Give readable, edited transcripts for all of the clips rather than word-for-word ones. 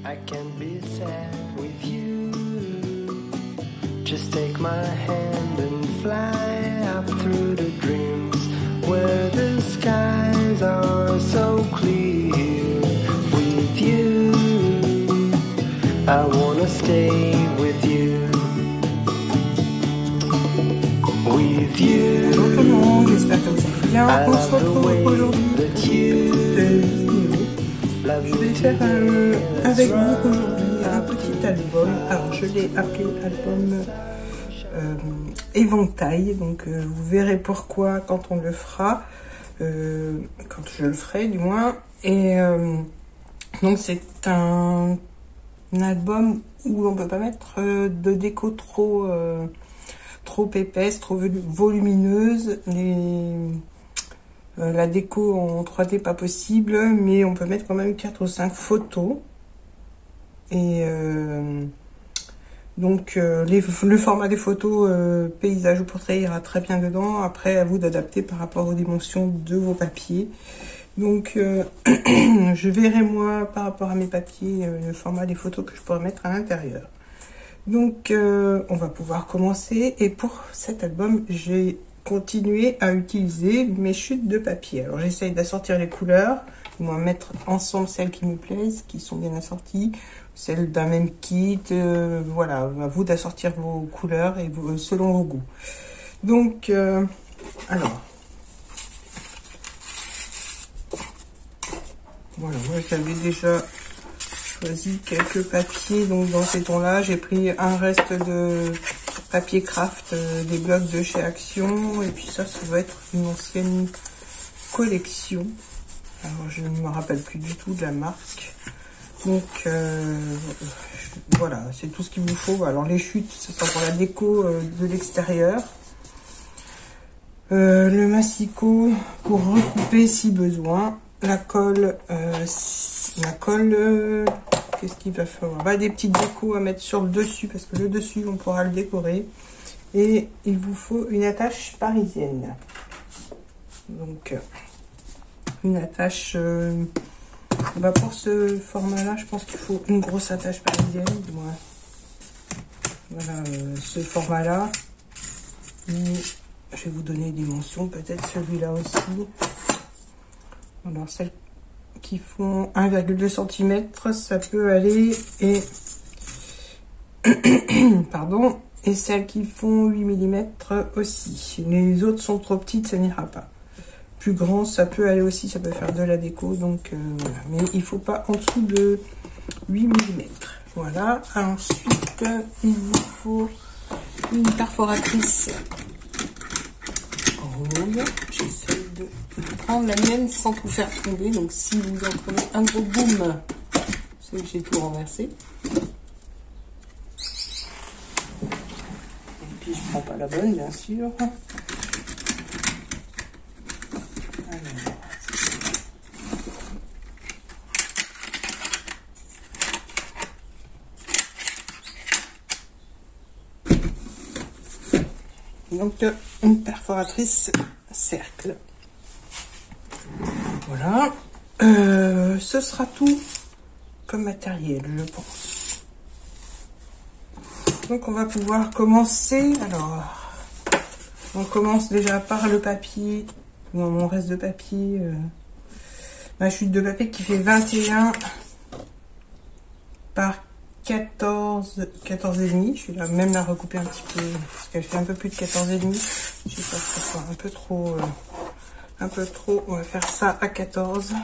I can be sad with you. Just take my hand and fly up through the dreams where the skies are so clear. With you, I wanna stay with you. With you. Bonjour tout le monde, j'espère que vous allez bien. On se retrouve aujourd'hui pour une petite vidéo. Je vais faire avec vous aujourd'hui un petit album. Alors je l'ai appelé album éventail, donc vous verrez pourquoi quand on le fera, quand je le ferai du moins. Et donc c'est un album où on peut pas mettre de déco trop épaisse, trop volumineuse. La déco en 3D pas possible, mais on peut mettre quand même 4 ou 5 photos. Et donc le format des photos paysage ou portrait ira très bien dedans. Après, à vous d'adapter par rapport aux dimensions de vos papiers. Donc je verrai moi par rapport à mes papiers le format des photos que je pourrais mettre à l'intérieur. Donc on va pouvoir commencer. Et pour cet album, j'ai continué à utiliser mes chutes de papier. Alors j'essaye d'assortir les couleurs, ou à mettre ensemble celles qui me plaisent, qui sont bien assorties, celles d'un même kit. Voilà, à vous d'assortir vos couleurs et selon vos goûts. Donc alors voilà, moi j'avais déjà choisi quelques papiers, donc dans ces tons-là, j'ai pris un reste de papier craft, des blocs de chez Action, et puis ça va être une ancienne collection. Alors je ne me rappelle plus du tout de la marque. Donc voilà, c'est tout ce qu'il vous faut. Alors les chutes, ce sera pour la déco de l'extérieur. Le massicot pour recouper si besoin. La colle, qu'est-ce qu'il va falloir? Des petites décos à mettre sur le dessus, parce que le dessus, on pourra le décorer. Et il vous faut une attache parisienne. Donc, une attache... pour ce format-là, je pense qu'il faut une grosse attache parisienne. Voilà, ce format-là. Je vais vous donner des dimensions, peut-être celui-là aussi. Alors, celles qui font 1,2 cm, ça peut aller, et pardon, et celles qui font 8 mm aussi. Les autres sont trop petites, ça n'ira pas. Plus grand, ça peut aller aussi, ça peut faire de la déco, donc voilà. Mais il faut pas en dessous de 8 mm. Voilà. Ensuite, il vous faut une perforatrice rouge. J'essaie de prendre la mienne sans tout faire tomber, donc si vous en prenez un gros boom, c'est que j'ai tout renversé. Et puis je prends pas la bonne, bien sûr. Donc une perforatrice cercle. Voilà. Ce sera tout comme matériel, je pense. Donc on va pouvoir commencer. Alors on commence déjà par le papier, mon reste de papier, ma chute de papier qui fait 21 par 14 et demi. Je vais même la recouper un petit peu parce qu'elle fait un peu plus de 14 et demi. Je sais pas si ça soit un peu trop. On va faire ça à 14.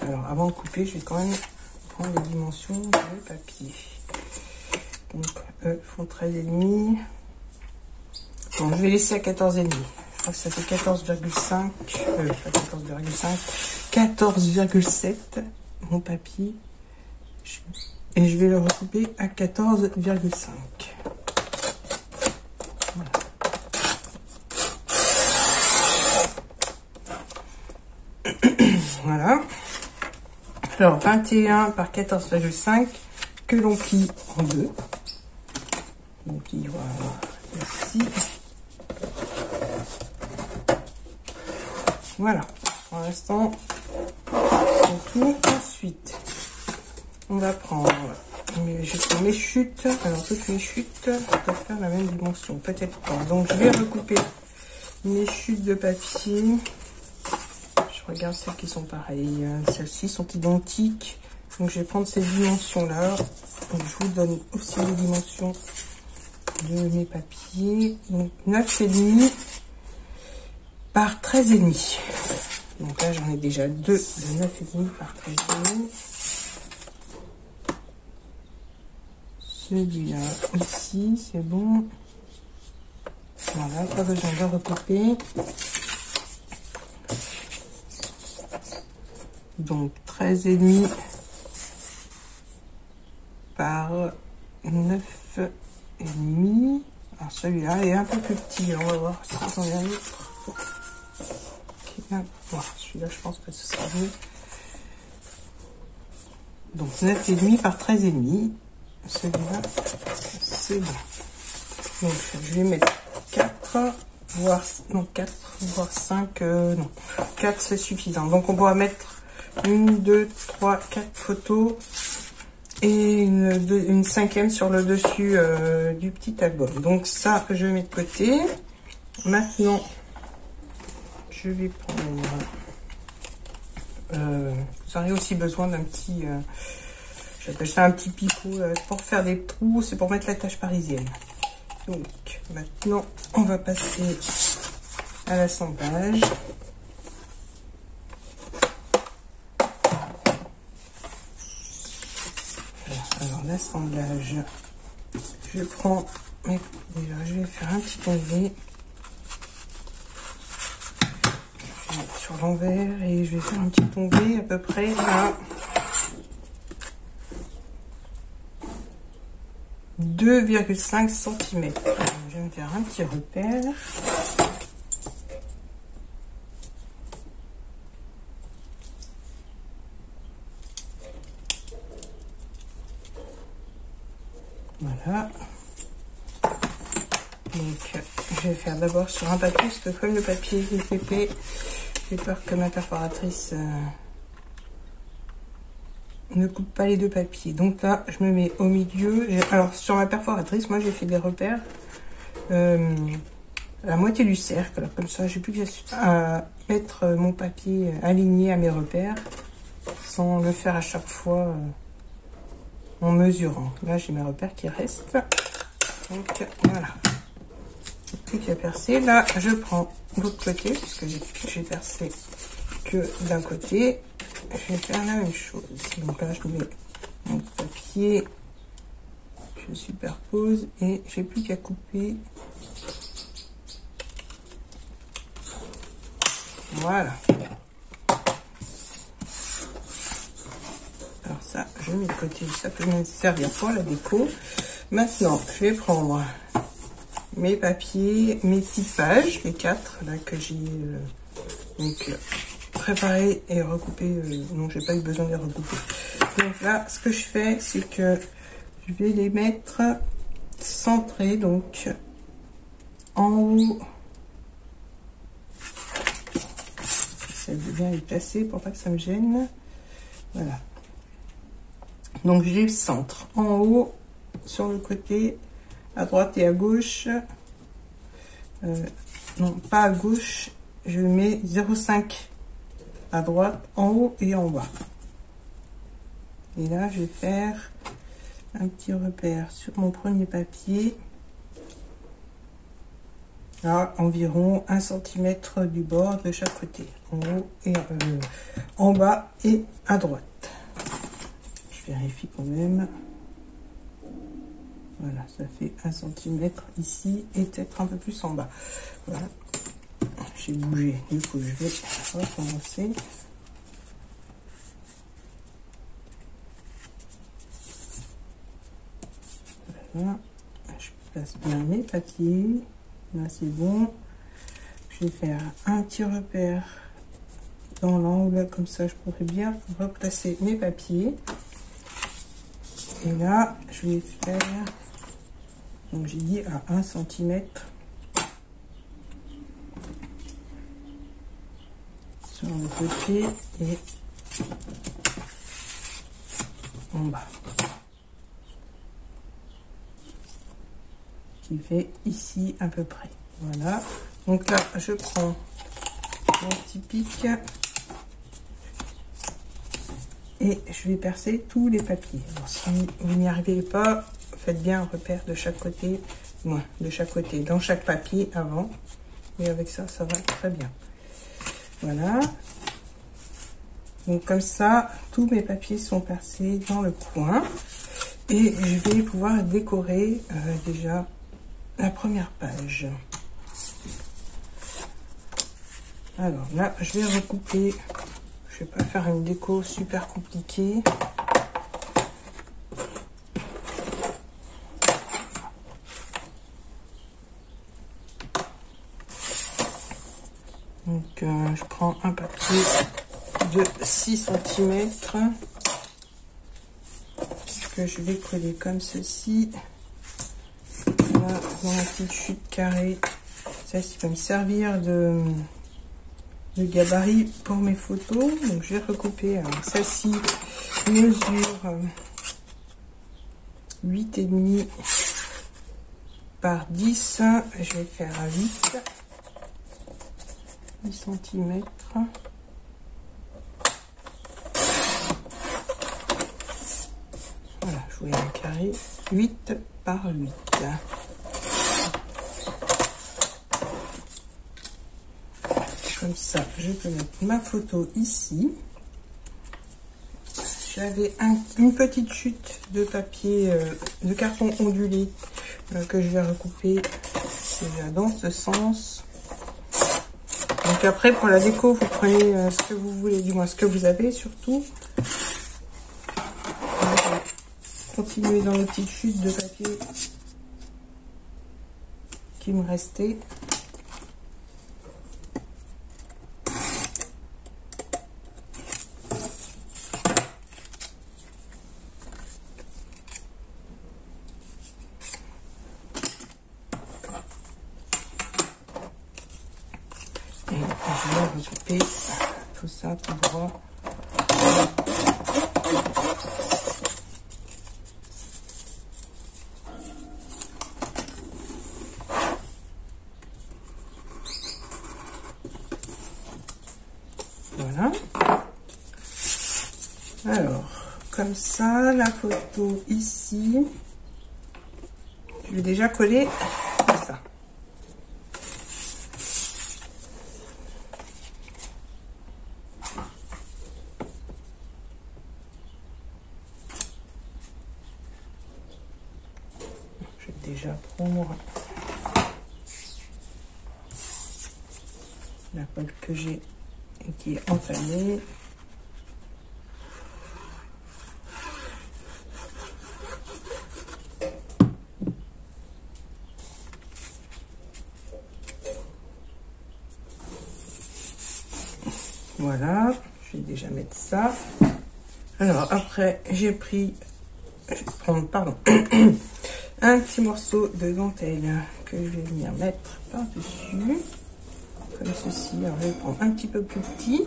Alors avant de couper, je vais quand même prendre les dimensions du papier. Donc eux font 13 et demi. Bon, je vais laisser à 14 et demi. Je crois que ça fait 14,5. Pas 14,5. 14,7 mon papier. Et je vais le recouper à 14,5. Voilà. Voilà. Alors 21 par 14,5 que l'on plie en deux. On plie voilà, ici. Voilà. Pour l'instant, C'est tout. Ensuite, on va prendre, je prends mes chutes. Alors toutes mes chutes doivent faire la même dimension, peut-être pas. Donc je vais recouper mes chutes de papier. Je regarde celles qui sont pareilles. Celles-ci sont identiques. Donc je vais prendre ces dimensions-là. Je vous donne aussi les dimensions de mes papiers. Donc 9,5 par 13,5. Donc là j'en ai déjà deux de 9,5 par 13,5. Celui-là aussi, c'est bon. Voilà, pas besoin de recouper. Donc 13,5 par 9,5. Alors celui-là est un peu plus petit. On va voir si j'en ai un autre. Voilà, celui-là je pense que ce sera mieux. Donc 9,5 par 13,5. Celui-là, c'est bon. Donc je vais mettre 4, voire non 4, voire 5, non 4 c'est suffisant. Donc on pourra mettre 1, 2, 3, 4 photos et une cinquième sur le dessus du petit album. Donc ça je mets de côté. Maintenant je vais prendre, vous aurez aussi besoin d'un petit, j'appelle ça un petit picot pour faire des trous, c'est pour mettre la tâche parisienne. Donc maintenant on va passer à l'assemblage. Alors l'assemblage, je prends, déjà je vais faire un petit onglé sur l'envers et je vais faire un petit onglé à peu près à 2,5 cm. Je vais me faire un petit repère. Voilà. Donc, je vais faire d'abord sur un papier, parce que comme le papier est épais, j'ai peur que ma perforatrice ne coupe pas les deux papiers. Donc là, je me mets au milieu. Alors, sur ma perforatrice, moi, j'ai fait des repères à la moitié du cercle. Comme ça, j'ai plus qu'à mettre mon papier aligné à mes repères, sans le faire à chaque fois en mesurant. Là, j'ai mes repères qui restent. Donc, voilà. Plus qu'à percer. Là, je prends l'autre côté, puisque j'ai percé que d'un côté. Je vais faire la même chose. Donc là, je mets mon papier, je superpose et j'ai plus qu'à couper. Voilà. Alors ça, je mets de côté. Ça peut me servir pour la déco. Maintenant, je vais prendre mes papiers, mes petites pages, les 4 là que j'ai préparer et recouper. Non, j'ai pas eu besoin de les recouper. Donc là, ce que je fais, c'est que je vais les mettre centrés, donc en haut. J'essaie de bien les placer pour pas que ça me gêne. Voilà. Donc je les centre en haut, sur le côté, à droite et à gauche. Non, pas à gauche. Je mets 0,5 à droite, en haut et en bas. Et là, je vais faire un petit repère sur mon premier papier. À environ 1 cm du bord de chaque côté. En haut et en bas et à droite. Je vérifie quand même. Voilà, ça fait 1 cm ici et peut-être un peu plus en bas. Voilà. J'ai bougé, du coup je vais recommencer. Voilà, je place bien mes papiers. Là c'est bon. Je vais faire un petit repère dans l'angle, comme ça je pourrais bien replacer mes papiers. Et là je vais faire, donc j'ai dit à 1 cm. sur le côté et en bas. Qui fait ici à peu près. Voilà. Donc là, je prends mon petit pic et je vais percer tous les papiers. Alors, si vous n'y arrivez pas, faites bien un repère de chaque côté, dans chaque papier avant. Et avec ça, ça va très bien. Voilà. Donc comme ça, tous mes papiers sont percés dans le coin. Et je vais pouvoir décorer déjà la première page. Alors là, je vais recouper. Je vais pas faire une déco super compliquée. Donc je prends un papier de 6 cm que je vais coller comme ceci. Là, dans la petite chute carrée. Ça, ça va me servir de gabarit pour mes photos. Donc je vais recouper. Alors celle-ci mesure 8,5 par 10. Je vais faire à 8 cm. Voilà, je voulais un carré 8 par 8. Comme ça, je peux mettre ma photo ici. J'avais une petite chute de papier, de carton ondulé que je vais recouper dans ce sens. Donc après, pour la déco, vous prenez ce que vous voulez, du moins ce que vous avez surtout. Continuer dans les petites chutes de papier qui me restaient. Et je vais recouper tout ça tout droit. Voilà. Alors, comme ça, la photo ici, je vais déjà coller ça. Je vais déjà prendre la colle que j'ai et qui est entamée. Voilà, je vais déjà mettre ça. Alors après, j'ai pris, je vais prendre, pardon, un petit morceau de dentelle que je vais venir mettre par-dessus, comme ceci. Alors je vais prendre un petit peu plus petit.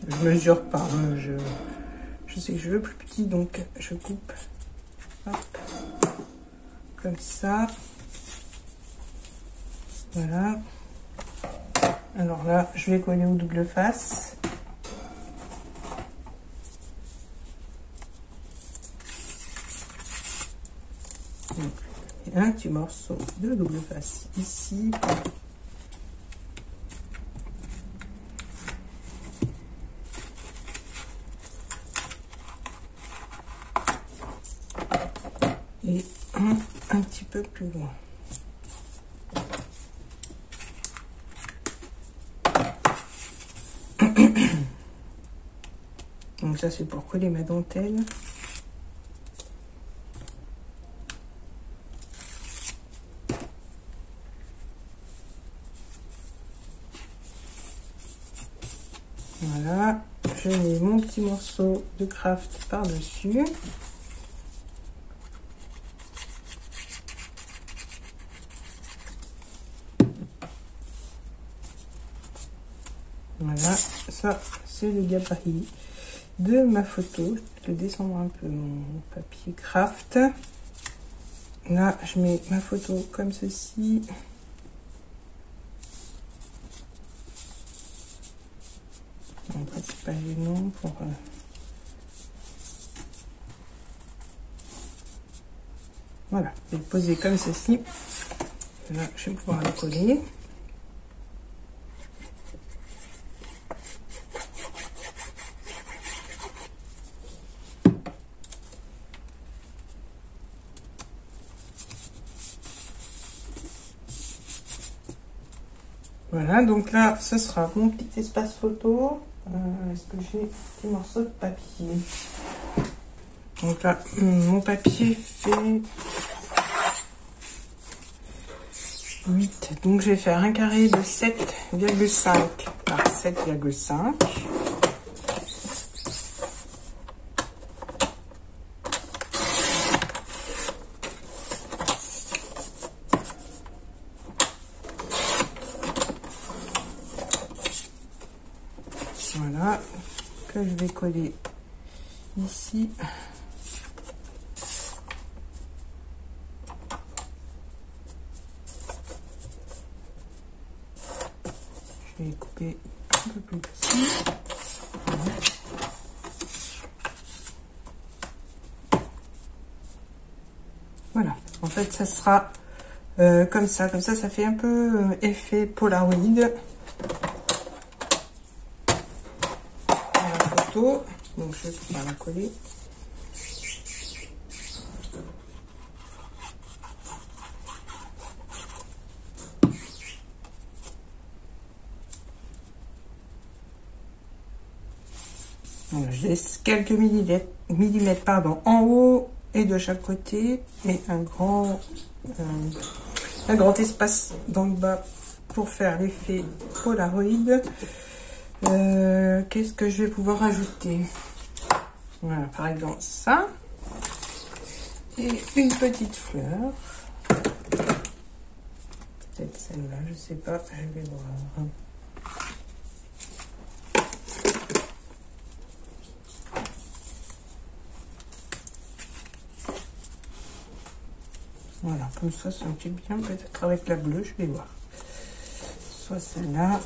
Je mesure pas, hein, je sais que je veux plus petit, donc je coupe, hop, comme ça. Voilà. Alors là, je vais coller au double face. Donc, un petit morceau de double face ici. Et un petit peu plus loin. Donc ça, c'est pour coller ma dentelle. Voilà, je mets mon petit morceau de craft par-dessus. Voilà, ça c'est le gabarit de ma photo. Je vais descendre un peu mon papier craft. Là, je mets ma photo comme ceci. Après, c'est pas gênant pour... Voilà, je vais le poser comme ceci. Là, je vais pouvoir le coller. Voilà, donc là, ce sera mon petit espace photo. Est-ce que j'ai des morceaux de papier? Donc là, mon papier fait 8. Donc je vais faire un carré de 7,5 par 7,5. Voilà, que je vais coller ici. Je vais couper un peu plus petit. Voilà, en fait ça sera comme ça ça fait un peu effet Polaroid. Donc je vais pouvoir la coller. Donc, je laisse quelques millimètres pardon, en haut et de chaque côté, et un grand espace dans le bas pour faire l'effet Polaroid. Qu'est-ce que je vais pouvoir ajouter? Voilà, par exemple ça. Et une petite fleur. Peut-être celle-là, je sais pas, je vais voir. Voilà, comme ça me fait bien, peut-être avec la bleue, je vais voir. Soit celle-là.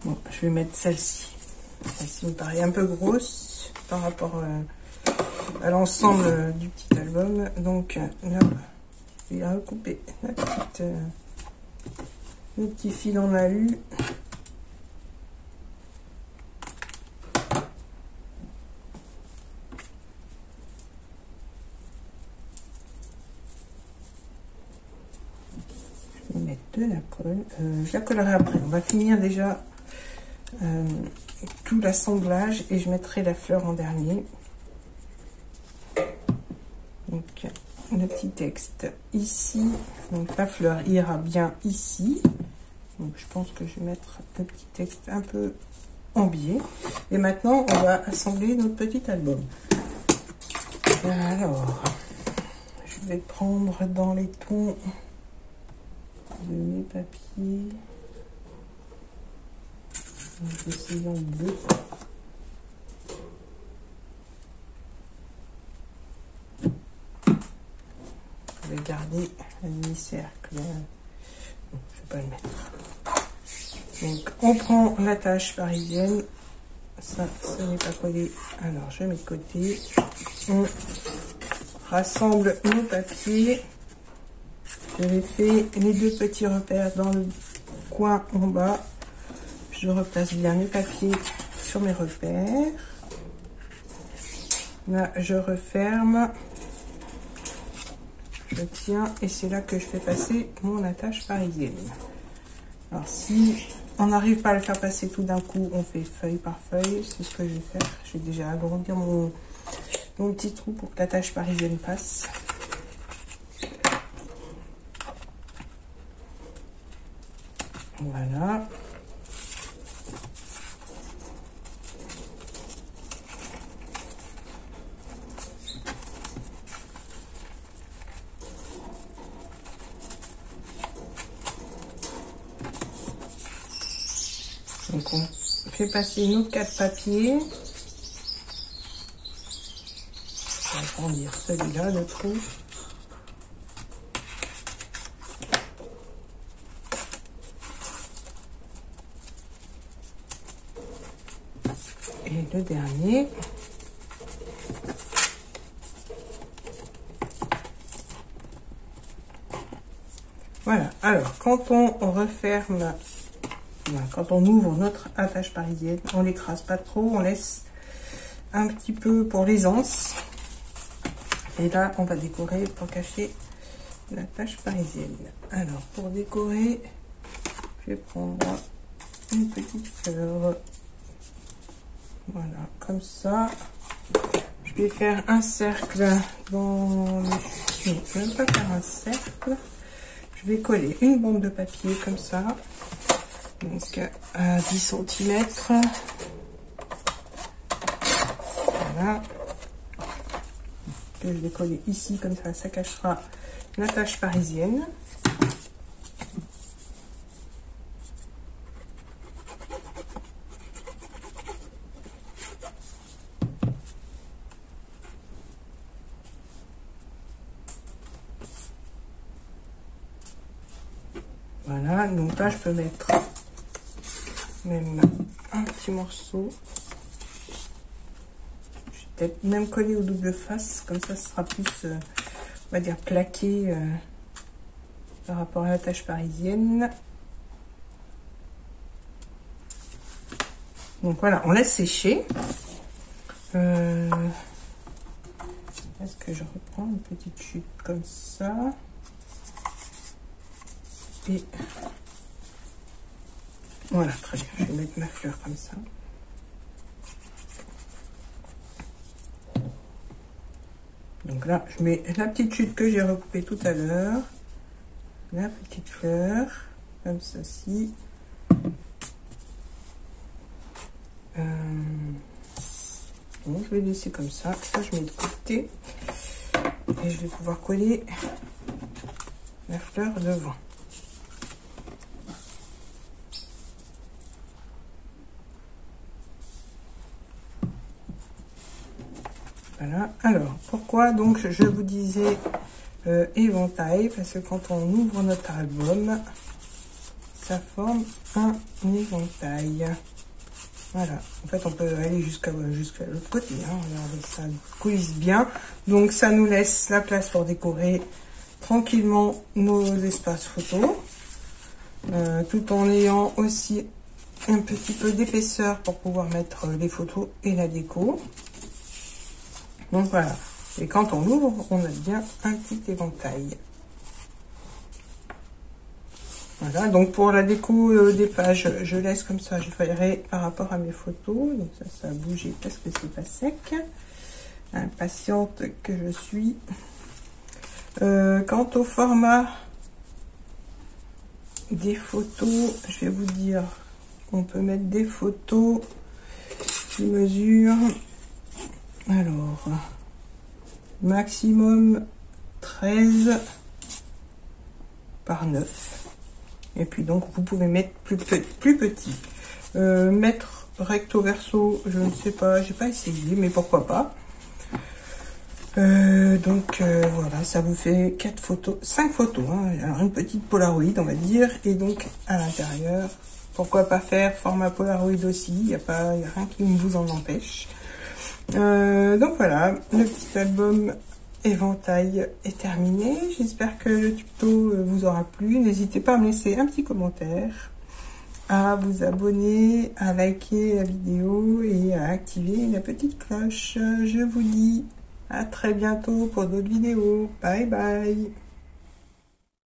Bon, je vais mettre celle-ci. Celle-ci me paraît un peu grosse par rapport à l'ensemble du petit album. Donc là, je vais recouper le petit fil en alu. Je vais mettre de la colle. Je la collerai après. On va finir déjà tout l'assemblage et je mettrai la fleur en dernier. Donc le petit texte ici, donc la fleur ira bien ici. Donc je pense que je vais mettre le petit texte un peu en biais. Et maintenant on va assembler notre petit album. Alors je vais prendre dans les tons de mes papiers. Je vais essayer en bleu. Je vais garder un demi-cercle. Non, je vais pas le mettre. Donc on prend la tâche parisienne. Ça n'est pas collé. Alors je mets de côté. On rassemble nos papiers. J'avais fait les deux petits repères dans le coin en bas. Je replace bien mes papiers sur mes repères. Là, je referme. Je tiens et c'est là que je fais passer mon attache parisienne. Alors, si on n'arrive pas à le faire passer tout d'un coup, on fait feuille par feuille. C'est ce que je vais faire. Je vais déjà agrandir mon petit trou pour que l'attache parisienne passe. Voilà. Donc on fait passer nos 4 papiers. On va agrandir celui-là, le trou. Et le dernier. Voilà, alors quand on referme, quand on ouvre notre attache parisienne, on l'écrase pas trop, on laisse un petit peu pour l'aisance. Et là, on va décorer pour cacher l'attache parisienne. Alors, pour décorer, je vais prendre une petite fleur. Voilà, comme ça. Je vais faire un cercle dans le... Non, je ne vais pas faire un cercle. Je vais coller une bande de papier comme ça. Donc à 10 cm. Voilà. Que je vais coller ici, comme ça cachera l'attache parisienne. Voilà, donc là je peux mettre même un petit morceau. Je vais peut-être même coller au double face, comme ça ce sera plus, on va dire, plaqué par rapport à la tache parisienne. Donc voilà, on laisse sécher. Est-ce que je reprends une petite chute comme ça? Et voilà, très bien, je vais mettre ma fleur comme ça. Donc là, je mets la petite chute que j'ai recoupée tout à l'heure. La petite fleur, comme ceci. Bon, je vais laisser comme ça. Ça, je mets de côté. Et je vais pouvoir coller la fleur devant. Voilà, alors pourquoi donc je vous disais éventail, parce que quand on ouvre notre album, ça forme un éventail. Voilà, en fait on peut aller jusqu'à l'autre côté, hein. Regardez, ça coulisse bien, donc ça nous laisse la place pour décorer tranquillement nos espaces photos, tout en ayant aussi un petit peu d'épaisseur pour pouvoir mettre les photos et la déco. Donc voilà, et quand on l'ouvre, on a bien un petit éventail. Voilà, donc pour la déco des pages, je laisse comme ça, je ferai par rapport à mes photos. Donc ça a bougé parce que c'est pas sec. Impatiente que je suis. Quant au format des photos, je vais vous dire qu'on peut mettre des photos qui mesurent... Alors, maximum 13 par 9. Et puis donc, vous pouvez mettre plus petit. Mettre recto verso, je ne sais pas, j'ai pas essayé, mais pourquoi pas. Voilà, ça vous fait 4 photos, 5 photos. Hein. Alors, une petite Polaroid, on va dire. Et donc, à l'intérieur, pourquoi pas faire format Polaroid aussi. Il n'y a rien qui vous en empêche. Donc voilà, le petit album éventail est terminé. J'espère que le tuto vous aura plu. N'hésitez pas à me laisser un petit commentaire, à vous abonner, à liker la vidéo et à activer la petite cloche. Je vous dis à très bientôt pour d'autres vidéos. Bye bye.